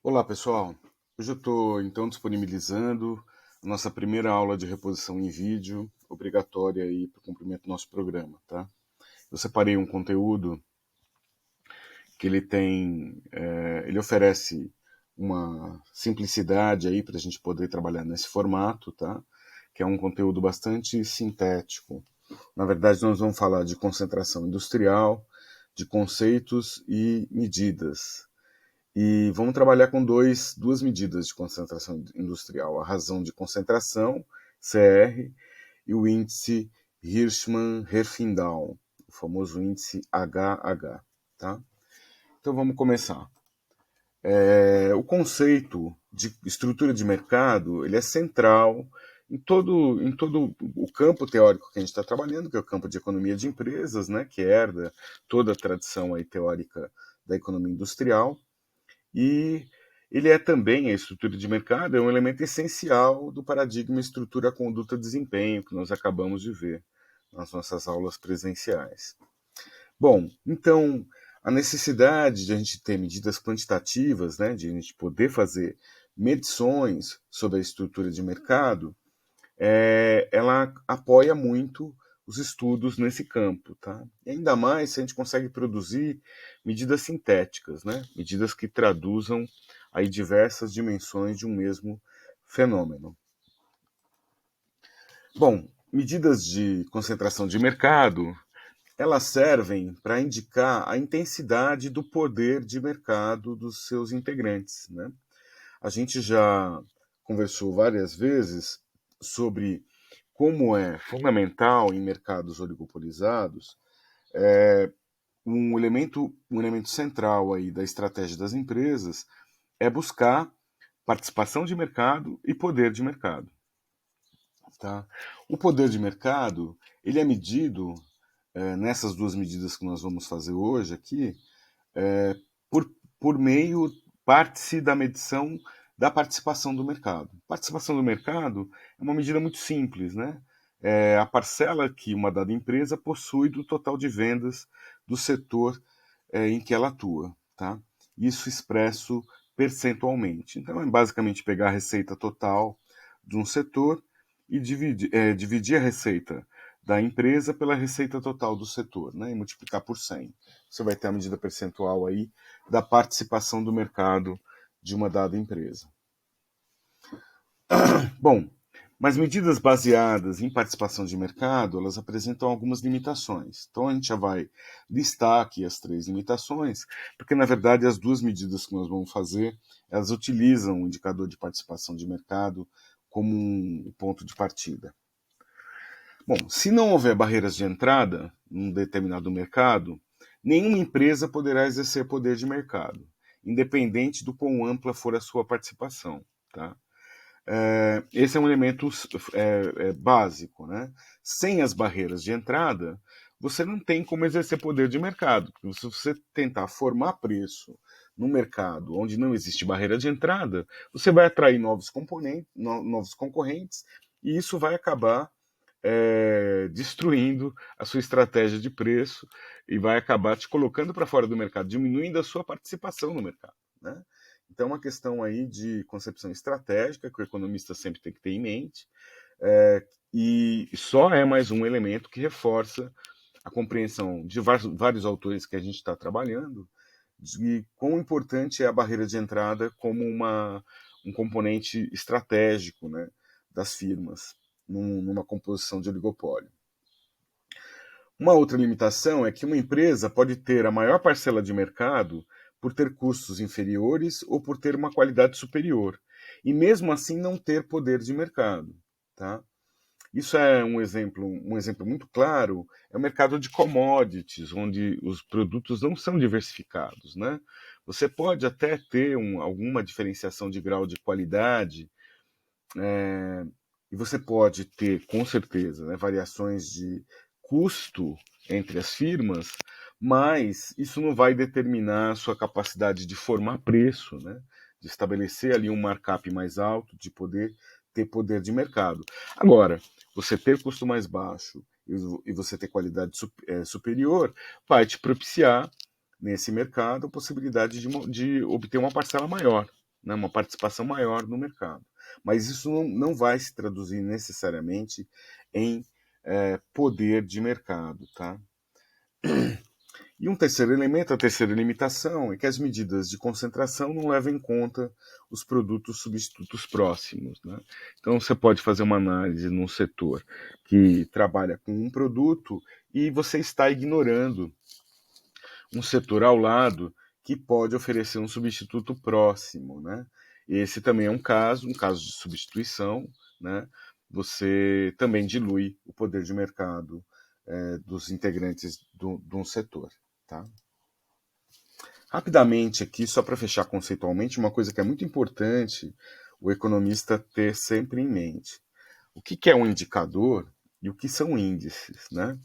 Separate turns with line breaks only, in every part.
Olá, pessoal. Hoje eu estou então disponibilizando a nossa primeira aula de reposição em vídeo, obrigatória aí para o cumprimento do nosso programa, tá? Eu separei um conteúdo que ele oferece uma simplicidade aí para a gente poder trabalhar nesse formato, tá? Que é um conteúdo bastante sintético. Na verdade, nós vamos falar de concentração industrial, de conceitos e medidas. E vamos trabalhar com duas medidas de concentração industrial: a razão de concentração, CR, e o índice Hirschman-Herfindahl, o famoso índice HH. Tá? Então vamos começar. O conceito de estrutura de mercado ele é central em todo o campo teórico que a gente está trabalhando, que é o campo de economia de empresas, né, que herda toda a tradição aí teórica da economia industrial. E ele é também, a estrutura de mercado, é um elemento essencial do paradigma estrutura-conduta-desempenho que nós acabamos de ver nas nossas aulas presenciais. Bom, então, a necessidade de a gente ter medidas quantitativas, né, de a gente poder fazer medições sobre a estrutura de mercado, ela apoia muito os estudos nesse campo, tá? E ainda mais se a gente consegue produzir medidas sintéticas, né? Medidas que traduzam aí diversas dimensões de um mesmo fenômeno. Bom, medidas de concentração de mercado, elas servem para indicar a intensidade do poder de mercado dos seus integrantes, né? A gente já conversou várias vezes sobre como é fundamental em mercados oligopolizados, um elemento central aí da estratégia das empresas é buscar participação de mercado e poder de mercado. Tá? O poder de mercado ele é medido nessas duas medidas que nós vamos fazer hoje aqui por, por meio parte-se da medição da participação do mercado. Participação do mercado é uma medida muito simples, né? É a parcela que uma dada empresa possui do total de vendas do setor em que ela atua, tá? Isso expresso percentualmente. Então é basicamente pegar a receita total de um setor e dividir a receita da empresa pela receita total do setor, né? E multiplicar por 100. Você vai ter a medida percentual aí da participação do mercado de uma dada empresa. Bom, mas medidas baseadas em participação de mercado, elas apresentam algumas limitações. Então a gente já vai listar aqui as três limitações, porque na verdade as duas medidas que nós vamos fazer, elas utilizam o indicador de participação de mercado como um ponto de partida. Bom, se não houver barreiras de entrada num determinado mercado, nenhuma empresa poderá exercer poder de mercado, independente do quão ampla for a sua participação. Tá? Esse é um elemento básico. Né? Sem as barreiras de entrada, você não tem como exercer poder de mercado. Se você tentar formar preço no mercado onde não existe barreira de entrada, você vai atrair novos concorrentes e isso vai acabar destruindo a sua estratégia de preço e vai acabar te colocando para fora do mercado, diminuindo a sua participação no mercado. Né? Então, é uma questão aí de concepção estratégica que o economista sempre tem que ter em mente, e só é mais um elemento que reforça a compreensão de vários autores que a gente está trabalhando de quão importante é a barreira de entrada como um componente estratégico, né, das firmas numa composição de oligopólio. Uma outra limitação é que uma empresa pode ter a maior parcela de mercado por ter custos inferiores ou por ter uma qualidade superior, e mesmo assim não ter poder de mercado. Tá? Isso é um exemplo muito claro, é o mercado de commodities, onde os produtos não são diversificados. Né? Você pode até ter alguma diferenciação de grau de qualidade, e você pode ter, com certeza, né, variações de custo entre as firmas, mas isso não vai determinar a sua capacidade de formar preço, né, de estabelecer ali um markup mais alto, de poder ter poder de mercado. Agora, você ter custo mais baixo e você ter qualidade superior vai te propiciar, nesse mercado, a possibilidade de obter uma parcela maior. né, uma participação maior no mercado. Mas isso não vai se traduzir necessariamente em poder de mercado. Tá? E um terceiro elemento, a terceira limitação, é que as medidas de concentração não levam em conta os produtos substitutos próximos. Né? Então, você pode fazer uma análise num setor que trabalha com um produto e você está ignorando um setor ao lado que pode oferecer um substituto próximo. Né? Esse também é um caso de substituição. Né? Você também dilui o poder de mercado dos integrantes de um setor. Tá? Rapidamente aqui, só para fechar conceitualmente, uma coisa que é muito importante o economista ter sempre em mente. O que é um indicador e o que são índices? Né?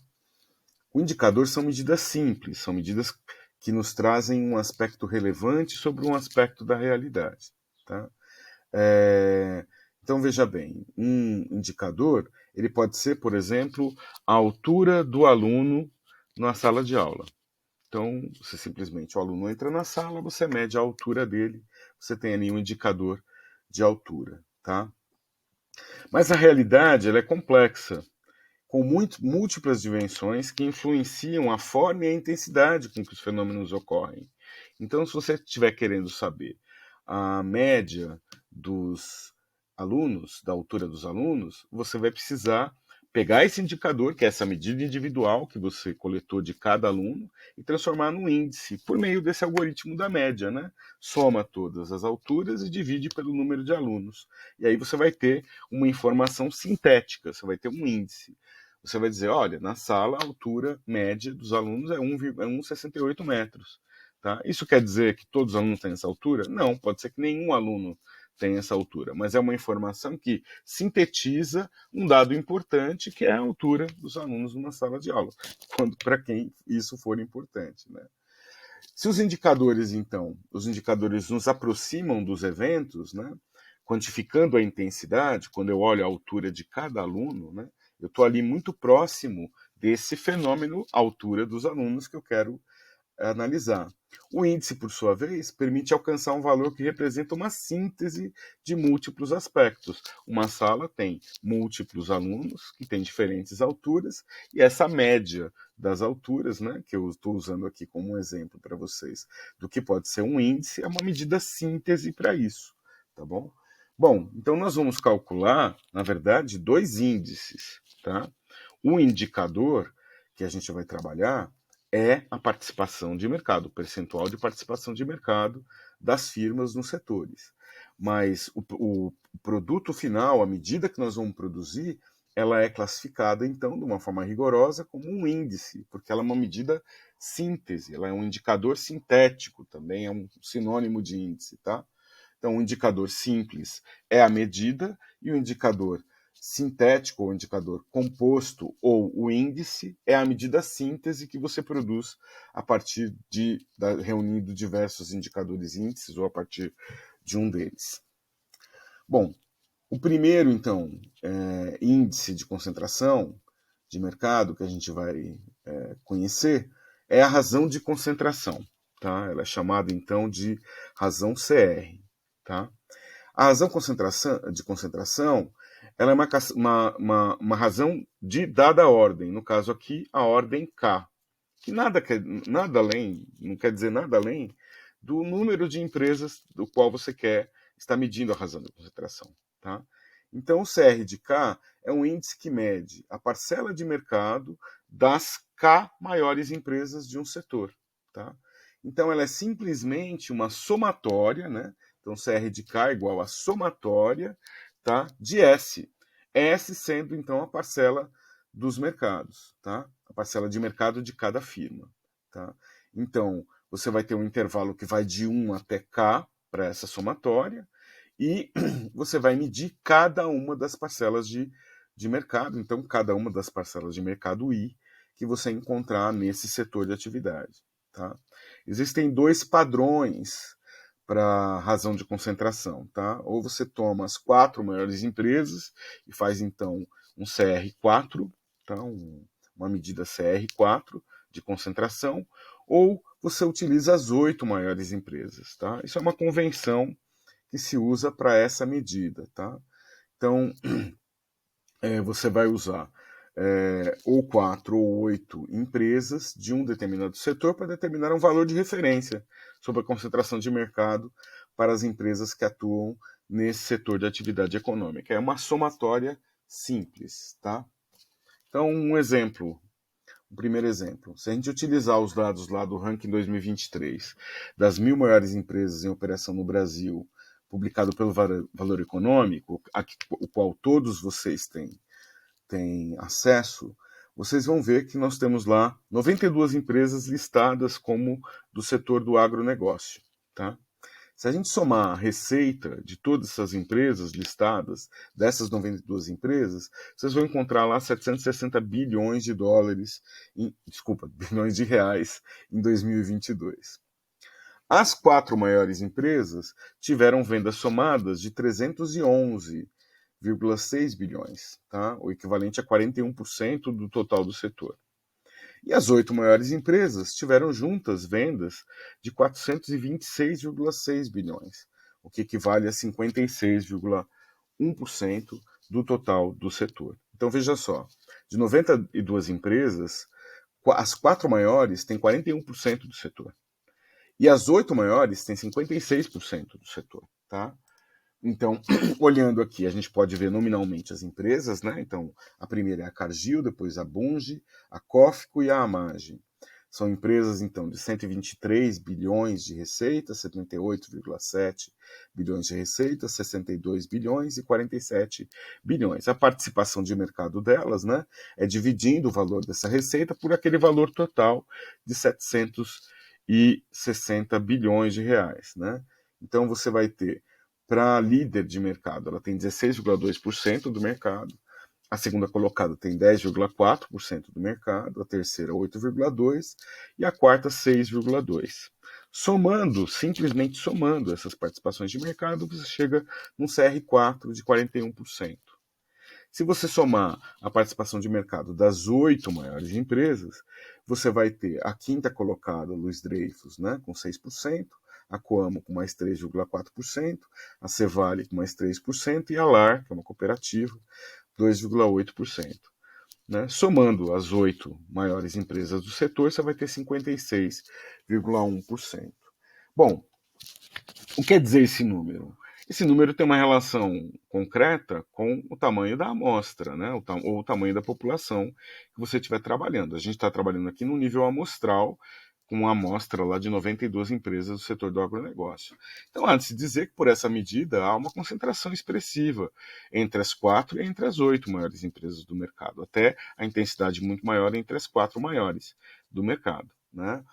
O indicador são medidas simples, são medidas que nos trazem um aspecto relevante sobre um aspecto da realidade. Tá? Então, veja bem, um indicador ele pode ser, por exemplo, a altura do aluno na sala de aula. Então, você simplesmente, o aluno entra na sala, você mede a altura dele, você tem ali um indicador de altura. Tá? Mas a realidade ela é complexa, com múltiplas dimensões que influenciam a forma e a intensidade com que os fenômenos ocorrem. Então, se você estiver querendo saber a média dos alunos, da altura dos alunos, você vai precisar pegar esse indicador, que é essa medida individual que você coletou de cada aluno, e transformar num índice, por meio desse algoritmo da média. Né? Soma todas as alturas e divide pelo número de alunos. E aí você vai ter uma informação sintética, você vai ter um índice. Você vai dizer, olha, na sala a altura média dos alunos é 1,68 metros. Tá? Isso quer dizer que todos os alunos têm essa altura? Não, pode ser que nenhum aluno tenha essa altura, mas é uma informação que sintetiza um dado importante, que é a altura dos alunos numa sala de aula, para quem isso for importante. Né? Se os indicadores, então, os indicadores nos aproximam dos eventos, né, quantificando a intensidade, quando eu olho a altura de cada aluno, né, eu estou ali muito próximo desse fenômeno, altura dos alunos que eu quero analisar. O índice, por sua vez, permite alcançar um valor que representa uma síntese de múltiplos aspectos. Uma sala tem múltiplos alunos que têm diferentes alturas, e essa média das alturas, né, que eu estou usando aqui como um exemplo para vocês, do que pode ser um índice, é uma medida síntese para isso. Tá bom? Bom, então nós vamos calcular, na verdade, dois índices. Tá? Um indicador que a gente vai trabalhar é a participação de mercado, o percentual de participação de mercado das firmas nos setores. Mas o produto final, a medida que nós vamos produzir, ela é classificada, então, de uma forma rigorosa como um índice, porque ela é uma medida síntese, ela é um indicador sintético, também é um sinônimo de índice. Tá? Então, o indicador simples é a medida e o indicador sintético, ou indicador composto, ou o índice, é a medida síntese que você produz a partir reunindo diversos indicadores índices ou a partir de um deles. Bom, o primeiro, então, índice de concentração de mercado que a gente vai conhecer é a razão de concentração. Tá? Ela é chamada, então, de razão CR. Tá? A razão de concentração ela é uma razão de dada ordem, no caso aqui, a ordem K, que nada além, não quer dizer nada além do número de empresas do qual você quer estar medindo a razão de concentração. Tá? Então, o CR de K é um índice que mede a parcela de mercado das K maiores empresas de um setor. Tá? Então, ela é simplesmente uma somatória, né? Então, CR de K é igual a somatória, tá, de S. S sendo, então, a parcela dos mercados, tá? A parcela de mercado de cada firma. Tá? Então, você vai ter um intervalo que vai de 1 até K para essa somatória, e você vai medir cada uma das parcelas de mercado, então, cada uma das parcelas de mercado I que você encontrar nesse setor de atividade. Tá? Existem dois padrões para razão de concentração. Tá? Ou você toma as 4 maiores empresas e faz, então, um CR4, tá? Uma medida CR4 de concentração, ou você utiliza as 8 maiores empresas. Tá? Isso é uma convenção que se usa para essa medida, tá? Então, você vai usar ou 4 ou 8 empresas de um determinado setor para determinar um valor de referência sobre a concentração de mercado para as empresas que atuam nesse setor de atividade econômica. É uma somatória simples, tá? Então, o primeiro exemplo, se a gente utilizar os dados lá do ranking 2023 das 1.000 maiores empresas em operação no Brasil, publicado pelo Valor Econômico, o qual todos vocês têm acesso, vocês vão ver que nós temos lá 92 empresas listadas como do setor do agronegócio, tá? Se a gente somar a receita de todas essas empresas listadas, dessas 92 empresas, vocês vão encontrar lá 760 bilhões de dólares, bilhões de reais em 2022. As 4 maiores empresas tiveram vendas somadas de 311,6 bilhões, tá? O equivalente a 41% do total do setor. E as 8 maiores empresas tiveram juntas vendas de 426,6 bilhões, o que equivale a 56,1% do total do setor. Então veja só, de 92 empresas, as 4 maiores têm 41% do setor. E as 8 maiores têm 56% do setor, tá? Então, olhando aqui, a gente pode ver nominalmente as empresas, né? Então, a primeira é a Cargill, depois a Bunge, a Cofco e a Amage. São empresas, então, de 123 bilhões de receita, 78,7 bilhões de receita, 62 bilhões e 47 bilhões. A participação de mercado delas, né, é dividindo o valor dessa receita por aquele valor total de 760 bilhões de reais, né? Então, você vai ter para a líder de mercado, ela tem 16,2% do mercado, a segunda colocada tem 10,4% do mercado, a terceira 8,2% e a quarta 6,2%. Simplesmente somando essas participações de mercado, você chega num CR4 de 41%. Se você somar a participação de mercado das 8 maiores empresas, você vai ter a quinta colocada, Luiz Dreyfus, né, com 6%, a Coamo com mais 3,4%, a Cevale com mais 3% e a LAR, que é uma cooperativa, 2,8%. Né? Somando as 8 maiores empresas do setor, você vai ter 56,1%. Bom, o que quer dizer esse número? Esse número tem uma relação concreta com o tamanho da amostra, né? Ou o tamanho da população que você estiver trabalhando. A gente está trabalhando aqui no nível amostral, com uma amostra lá de 92 empresas do setor do agronegócio. Então, há de se dizer que por essa medida há uma concentração expressiva entre as 4 e entre as 8 maiores empresas do mercado, até a intensidade muito maior entre as 4 maiores do mercado, né?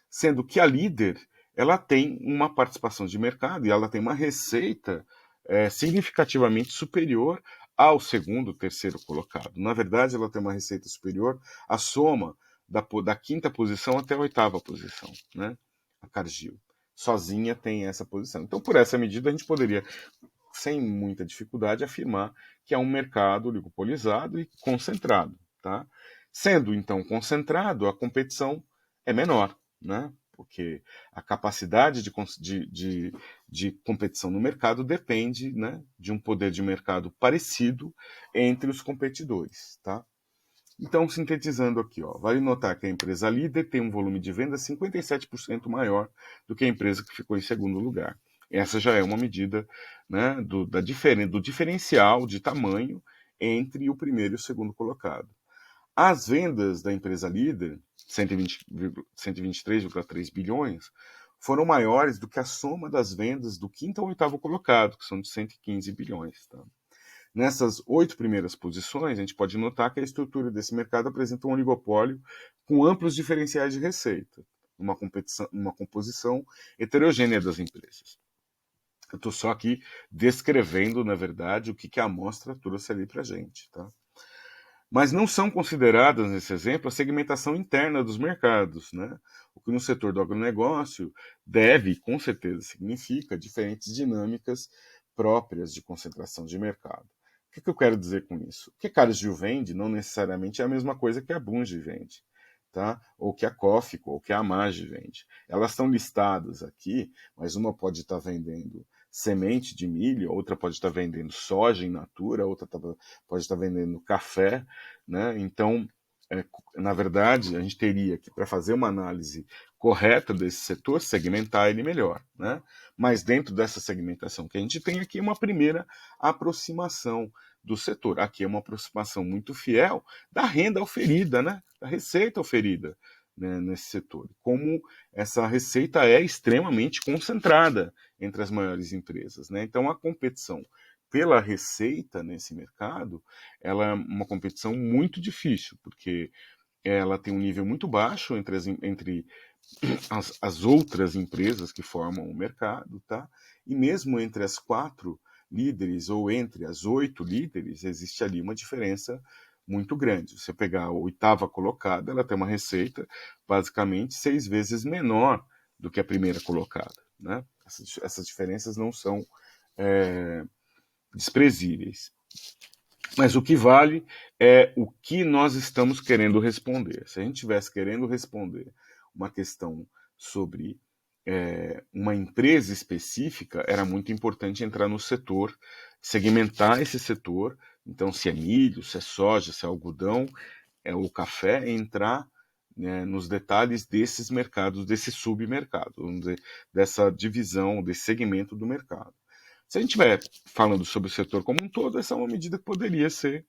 Sendo que a líder ela tem uma participação de mercado e ela tem uma receita significativamente superior ao segundo, terceiro colocado. Na verdade, ela tem uma receita superior à soma da quinta posição até a oitava posição, né? A Cargill. Sozinha tem essa posição. Então, por essa medida, a gente poderia, sem muita dificuldade, afirmar que é um mercado oligopolizado e concentrado, tá? Sendo, então, concentrado, a competição é menor, né? Porque a capacidade de competição no mercado depende, né, de um poder de mercado parecido entre os competidores, tá? Então, sintetizando aqui, ó, vale notar que a empresa líder tem um volume de venda 57% maior do que a empresa que ficou em segundo lugar. Essa já é uma medida, né, do diferencial de tamanho entre o primeiro e o segundo colocado. As vendas da empresa líder, 123,3 bilhões, foram maiores do que a soma das vendas do quinto ao oitavo colocado, que são de 115 bilhões. Tá? Nessas 8 primeiras posições, a gente pode notar que a estrutura desse mercado apresenta um oligopólio com amplos diferenciais de receita, uma composição heterogênea das empresas. Eu estou só aqui descrevendo, na verdade, o que a amostra trouxe ali para a gente. Tá? Mas não são consideradas, nesse exemplo, a segmentação interna dos mercados, né? O que no setor do agronegócio deve, com certeza, significa diferentes dinâmicas próprias de concentração de mercado. O que eu quero dizer com isso? O que a Cargill vende não necessariamente é a mesma coisa que a Bunge vende. tá? Ou que a Cófico, ou que a Amage vende. Elas estão listadas aqui, mas uma pode estar vendendo semente de milho, outra pode estar vendendo soja in natura, outra pode estar vendendo café, né? Então, na verdade, a gente teria que, para fazer uma análise correta desse setor, segmentar ele melhor, né? Mas dentro dessa segmentação que a gente tem aqui, uma primeira aproximação do setor. Aqui é uma aproximação muito fiel da renda oferida, né? Da receita oferida, né, nesse setor. Como essa receita é extremamente concentrada entre as maiores empresas, né? Então, a competição pela receita nesse mercado, ela é uma competição muito difícil, porque ela tem um nível muito baixo entre as outras empresas que formam o mercado, tá? E mesmo entre as 4 líderes ou entre as 8 líderes, existe ali uma diferença muito grande. Você pegar a 8ª colocada, ela tem uma receita basicamente 6 vezes menor do que a primeira colocada, né? Essas diferenças não são é, desprezíveis. Mas o que vale é o que nós estamos querendo responder. Se a gente estivesse querendo responder uma questão sobre uma empresa específica, era muito importante entrar no setor, segmentar esse setor. Então, se é milho, se é soja, se é algodão, o café, entrar, né, nos detalhes desses mercados, desse submercado, vamos dizer, dessa divisão, desse segmento do mercado. Se a gente estiver falando sobre o setor como um todo, essa é uma medida que poderia ser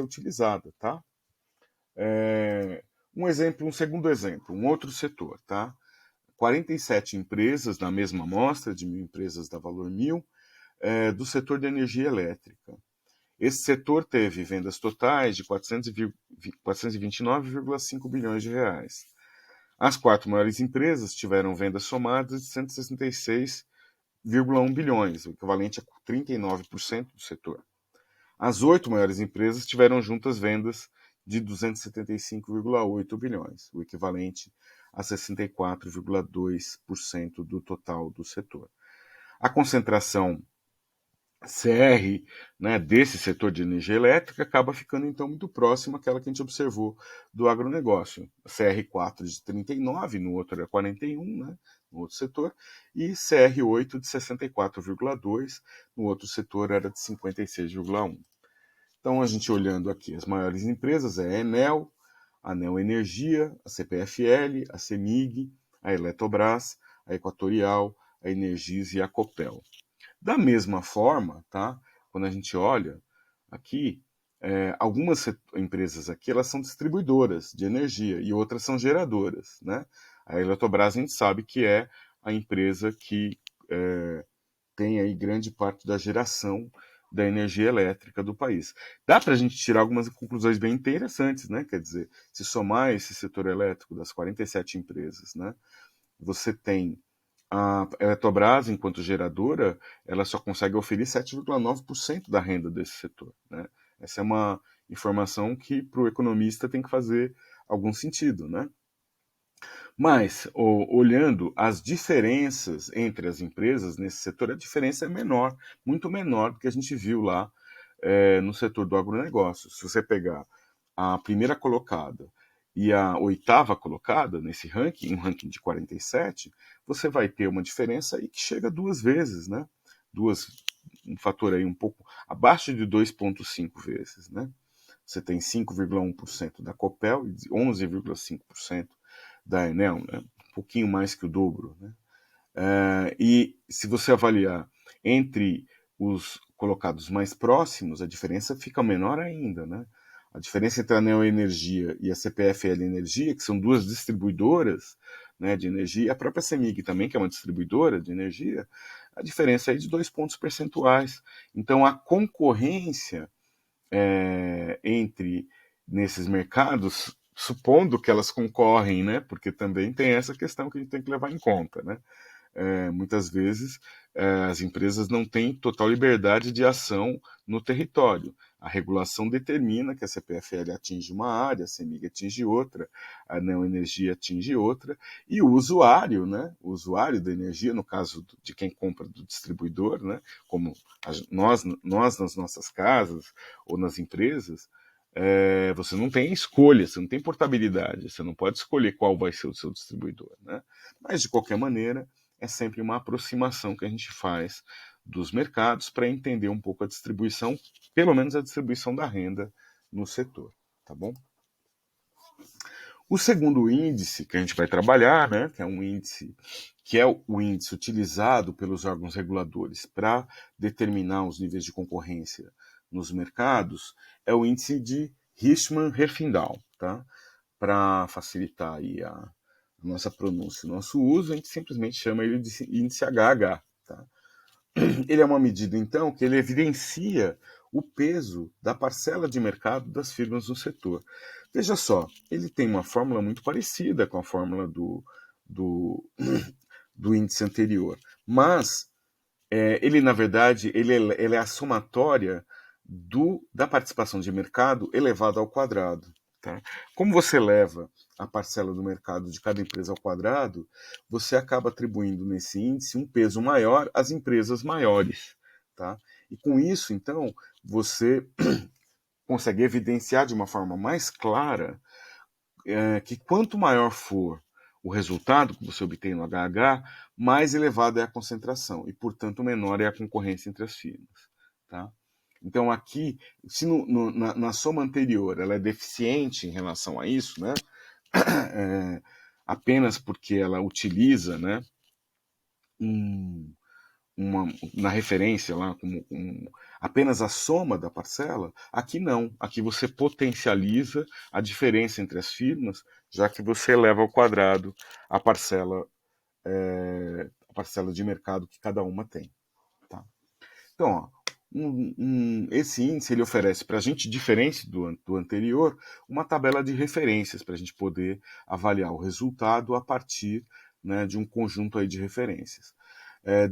utilizada, tá? Um exemplo, um segundo exemplo, um outro setor, tá? 47 empresas na mesma amostra, de 1.000 empresas da Valor 1.000, do setor de energia elétrica. Esse setor teve vendas totais de 429,5 bilhões de reais. As 4 maiores empresas tiveram vendas somadas de 166,1 bilhões, o equivalente a 39% do setor. As 8 maiores empresas tiveram juntas vendas de 275,8 bilhões, o equivalente a 64,2% do total do setor. A concentração CR, né, desse setor de energia elétrica acaba ficando então muito próximo àquela que a gente observou do agronegócio. CR4 de 39, no outro era 41, né, no outro setor, e CR8 de 64,2, no outro setor era de 56,1. Então, a gente olhando aqui as maiores empresas, é a Enel, a Neo Energia, a CPFL, a CEMIG, a Eletrobras, a Equatorial, a Energisa e a Copel. Da mesma forma, tá? Quando a gente olha aqui, algumas empresas aqui elas são distribuidoras de energia e outras são geradoras, né? A Eletrobras a gente sabe que é a empresa que tem aí grande parte da geração da energia elétrica do país. Dá para a gente tirar algumas conclusões bem interessantes, né? Quer dizer, se somar esse setor elétrico das 47 empresas, né? Você tem a Eletrobras, enquanto geradora, ela só consegue oferir 7,9% da renda desse setor, né? Essa é uma informação que para o economista tem que fazer algum sentido, né? Mas, olhando as diferenças entre as empresas nesse setor, a diferença é menor, muito menor do que a gente viu lá no setor do agronegócio. Se você pegar a primeira colocada e a 8ª colocada nesse ranking, um ranking de 47, você vai ter uma diferença aí que chega 2 vezes, né? Um fator aí um pouco abaixo de 2,5 vezes, né? Você tem 5,1% da Copel e 11,5% da Enel, né? Um pouquinho mais que o dobro, né? E se você avaliar entre os colocados mais próximos, a diferença fica menor ainda, né? A diferença entre a Neo Energia e a CPFL Energia, que são 2 distribuidoras, né, de energia, a própria CEMIG também, que é uma distribuidora de energia, a diferença é de 2 pontos percentuais. Então, a concorrência entre nesses mercados, supondo que elas concorrem, né? Porque também tem essa questão que a gente tem que levar em conta, né? Muitas vezes as empresas não têm total liberdade de ação no território. A regulação determina que a CPFL atinge uma área, a CEMIG atinge outra, a Neoenergia atinge outra, e o usuário, né, o usuário da energia, no caso de quem compra do distribuidor, né, como nós nas nossas casas ou nas empresas, você não tem escolha, você não tem portabilidade, você não pode escolher qual vai ser o seu distribuidor, né? Mas, de qualquer maneira, é sempre uma aproximação que a gente faz dos mercados para entender um pouco a distribuição, pelo menos a distribuição da renda no setor, tá bom? O segundo índice que a gente vai trabalhar, né, que é um índice que é o índice utilizado pelos órgãos reguladores para determinar os níveis de concorrência nos mercados, é o índice de Hirschman-Herfindahl, tá? Para facilitar aí a nossa pronúncia, o nosso uso, a gente simplesmente chama ele de índice HH, tá? Ele é uma medida, então, que ele evidencia o peso da parcela de mercado das firmas no setor. Veja só, ele tem uma fórmula muito parecida com a fórmula do, do índice anterior, mas ele, na verdade, ele é a somatória da participação de mercado elevada ao quadrado. Tá? Como você leva a parcela do mercado de cada empresa ao quadrado, você acaba atribuindo nesse índice um peso maior às empresas maiores. Tá? E com isso, então, você consegue evidenciar de uma forma mais clara que quanto maior for o resultado que você obtém no HH, mais elevada é a concentração e, portanto, menor é a concorrência entre as firmas. Tá? Então, aqui, se na soma anterior ela é deficiente em relação a isso, né, apenas porque ela utiliza, né, na referência lá como apenas a soma da parcela, aqui não. Aqui você potencializa a diferença entre as firmas, já que você eleva ao quadrado a parcela de mercado que cada uma tem. Tá? Então, ó, esse índice ele oferece para a gente, diferente do anterior, uma tabela de referências para a gente poder avaliar o resultado a partir, né, de um conjunto aí de referências.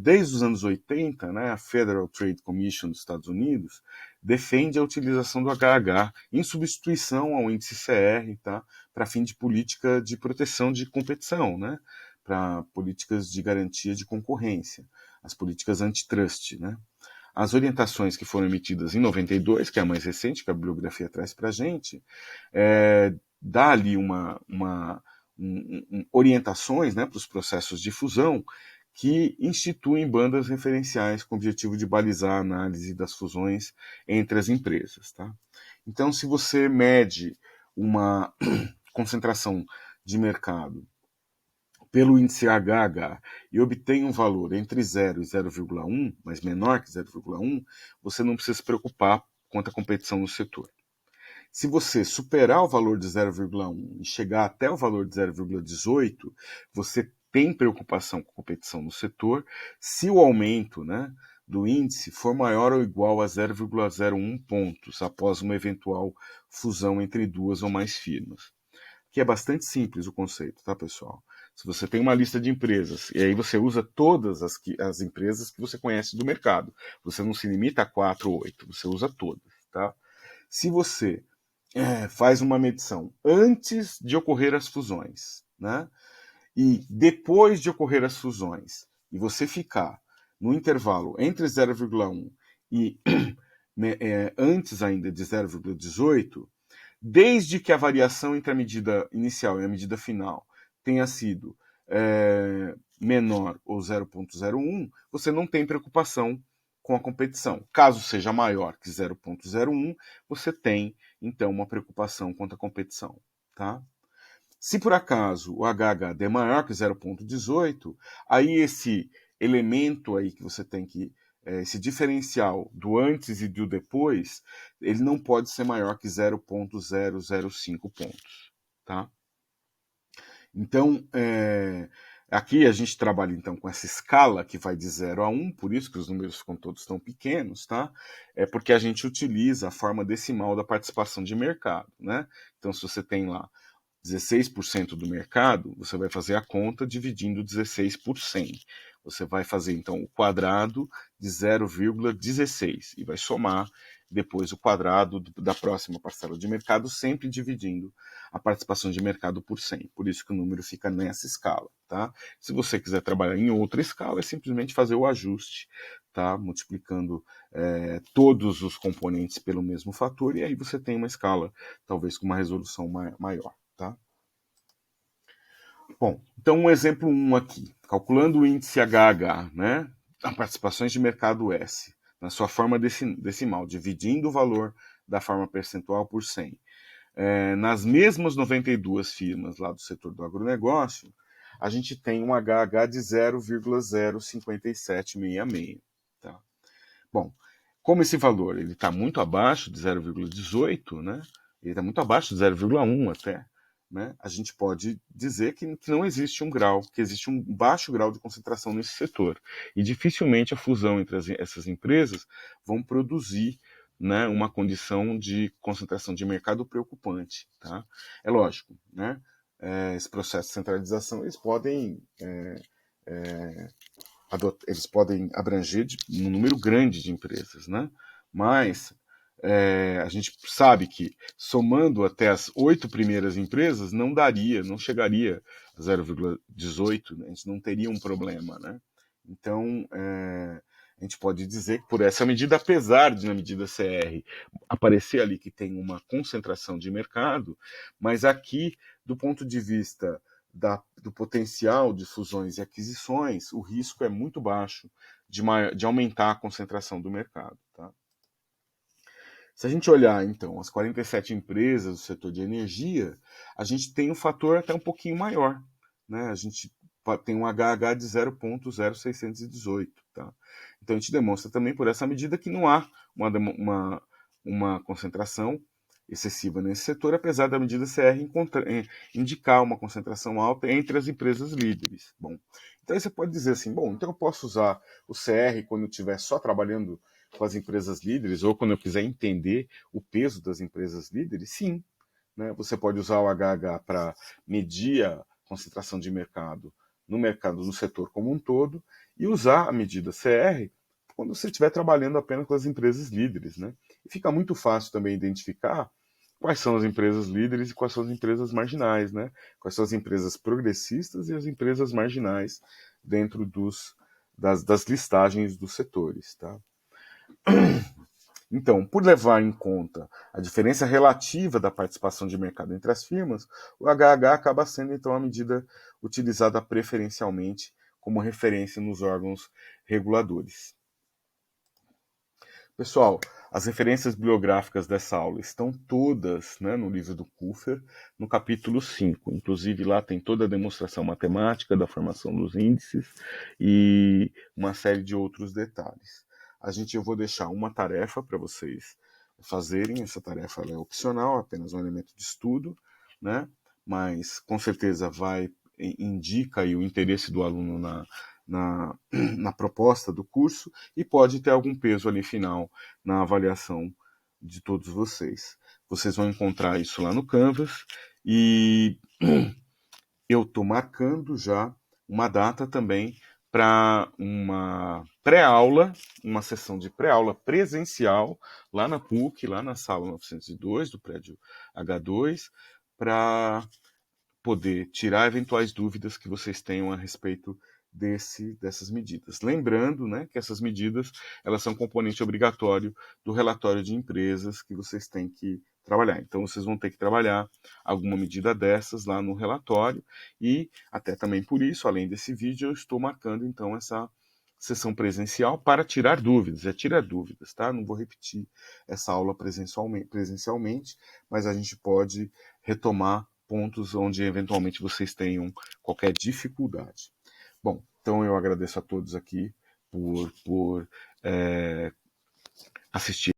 Desde os anos 80, né, a Federal Trade Commission dos Estados Unidos defende a utilização do HH em substituição ao índice CR, tá, para fim de política de proteção de competição, né, para políticas de garantia de concorrência, as políticas antitrust, né. As orientações que foram emitidas em 92, que é a mais recente, que a bibliografia traz para a gente, dá ali orientações, né, para os processos de fusão que instituem bandas referenciais com o objetivo de balizar a análise das fusões entre as empresas. Tá? Então, se você mede uma concentração de mercado pelo índice HH e obtém um valor entre 0 e 0,1, mas menor que 0,1, você não precisa se preocupar quanto à competição no setor. Se você superar o valor de 0,1 e chegar até o valor de 0,18, você tem preocupação com a competição no setor se o aumento, né, do índice for maior ou igual a 0,01 pontos após uma eventual fusão entre duas ou mais firmas. Que é bastante simples o conceito, tá, pessoal? Se você tem uma lista de empresas e aí você usa todas as empresas que você conhece do mercado, você não se limita a 4 ou 8, você usa todas, tá? Se você faz uma medição antes de ocorrer as fusões, né? E depois de ocorrer as fusões, e você ficar no intervalo entre 0,1 e antes ainda de 0,18, desde que a variação entre a medida inicial e a medida final tenha sido menor ou 0,01, você não tem preocupação com a competição. Caso seja maior que 0,01, você tem, então, uma preocupação quanto à competição. Tá? Se por acaso o HH é maior que 0,18, aí esse elemento aí que você tem que esse diferencial do antes e do depois, ele não pode ser maior que 0,005 pontos. Tá? Então, aqui a gente trabalha então com essa escala que vai de 0 a 1, por isso que os números ficam todos tão pequenos, tá? É porque a gente utiliza a forma decimal da participação de mercado, né? Então, se você tem lá 16% do mercado, você vai fazer a conta dividindo 16 por 100. Você vai fazer, então, o quadrado de 0,16 e vai somar depois o quadrado da próxima parcela de mercado, sempre dividindo a participação de mercado por 100. Por isso que o número fica nessa escala. Tá? Se você quiser trabalhar em outra escala, é simplesmente fazer o ajuste, tá? Multiplicando todos os componentes pelo mesmo fator, e aí você tem uma escala, talvez com uma resolução maior. Tá? Bom, então um exemplo 1 aqui, calculando o índice HH, né, a participações de mercado S, na sua forma decimal, dividindo o valor da forma percentual por 100. Nas mesmas 92 firmas lá do setor do agronegócio, a gente tem um HH de 0,05766. Tá? Bom, como esse valor está muito abaixo de 0,18, né, ele está muito abaixo de 0,1 até, né, a gente pode dizer que não existe um grau, que existe um baixo grau de concentração nesse setor. E dificilmente a fusão entre essas empresas vão produzir, né, uma condição de concentração de mercado preocupante. Tá? É lógico, né, esse processo de centralização eles podem abranger um número grande de empresas, né? Mas a gente sabe que somando até as 8 primeiras empresas não chegaria a 0,18, né? A gente não teria um problema, né? Então a gente pode dizer que por essa medida, apesar de na medida CR aparecer ali que tem uma concentração de mercado, mas aqui do ponto de vista do potencial de fusões e aquisições, o risco é muito baixo de aumentar a concentração do mercado. Tá? Se a gente olhar, então, as 47 empresas do setor de energia, a gente tem um fator até um pouquinho maior. Né? A gente tem um HH de 0,0618. Tá? Então, a gente demonstra também por essa medida que não há uma concentração excessiva nesse setor, apesar da medida CR indicar uma concentração alta entre as empresas líderes. Bom, então aí você pode dizer assim, bom, então eu posso usar o CR quando eu estiver só trabalhando com as empresas líderes, ou quando eu quiser entender o peso das empresas líderes? Sim. Né? Você pode usar o HH para medir a concentração de mercado no setor como um todo, e usar a medida CR quando você estiver trabalhando apenas com as empresas líderes. Né? E fica muito fácil também identificar quais são as empresas líderes e quais são as empresas marginais, né? Quais são as empresas progressistas e as empresas marginais dentro das listagens dos setores. Tá? Então, por levar em conta a diferença relativa da participação de mercado entre as firmas, o HH acaba sendo então a medida utilizada preferencialmente como referência nos órgãos reguladores. Pessoal, as referências bibliográficas dessa aula estão todas, né, no livro do Kuffer, no capítulo 5. Inclusive lá tem toda a demonstração matemática da formação dos índices e uma série de outros detalhes. Eu vou deixar uma tarefa para vocês fazerem. Essa tarefa é opcional, apenas um elemento de estudo, né? Mas com certeza indica aí o interesse do aluno na proposta do curso e pode ter algum peso ali final na avaliação de todos vocês. Vocês vão encontrar isso lá no Canvas e eu estou marcando já uma data também para uma pré-aula, uma sessão de pré-aula presencial lá na PUC, lá na sala 902 do prédio H2, para poder tirar eventuais dúvidas que vocês tenham a respeito dessas medidas. Lembrando, né, que essas medidas elas são componente obrigatório do relatório de empresas que vocês têm que trabalhar. Então, vocês vão ter que trabalhar alguma medida dessas lá no relatório e até também por isso, além desse vídeo, eu estou marcando então essa sessão presencial para tirar dúvidas. É tirar dúvidas, tá? Não vou repetir essa aula presencialmente, mas a gente pode retomar pontos onde eventualmente vocês tenham qualquer dificuldade. Bom, então eu agradeço a todos aqui por assistir